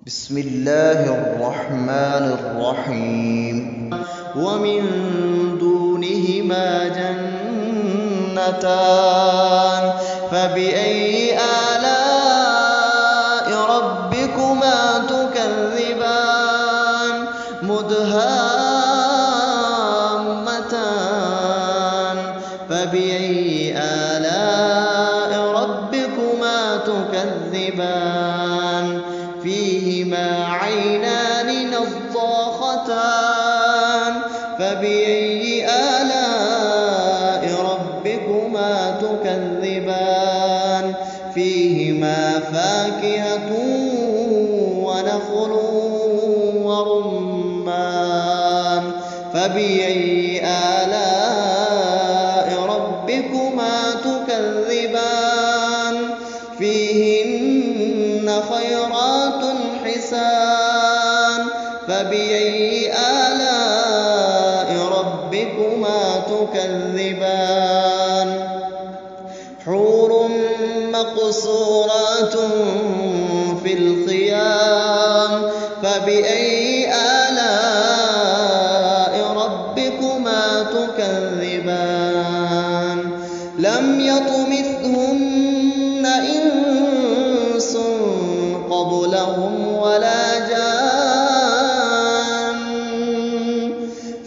بسم الله الرحمن الرحيم ومن دونهما جنتان فبأي آلاء ربكما تكذبان مدهامتان فبأي آلاء ربكما تكذبان فيهما عينان نضاختان فبأي آلاء ربكما تكذبان فيهما فاكهة ونخل ورمان فبأي آلاء ربكما تكذبان فيهن خيرات حسان فبأي آلاء ربكما تكذبان حور مقصورات في الخيام فبأي آلاء ربكما تكذبان لم يطمثهن إنس قبلهم ولا جان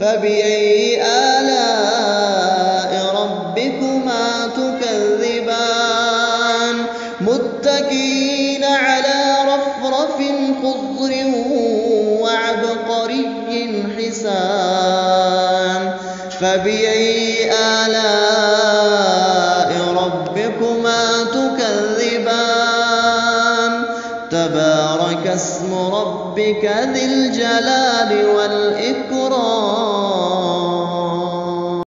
فبأي آلاء ربكما تكذبان متكئين على رفرف خضر وعبقري حسان فبأي آلاء ربكما تكذبان تبارك اسم ربك ذي الجلال والإكرام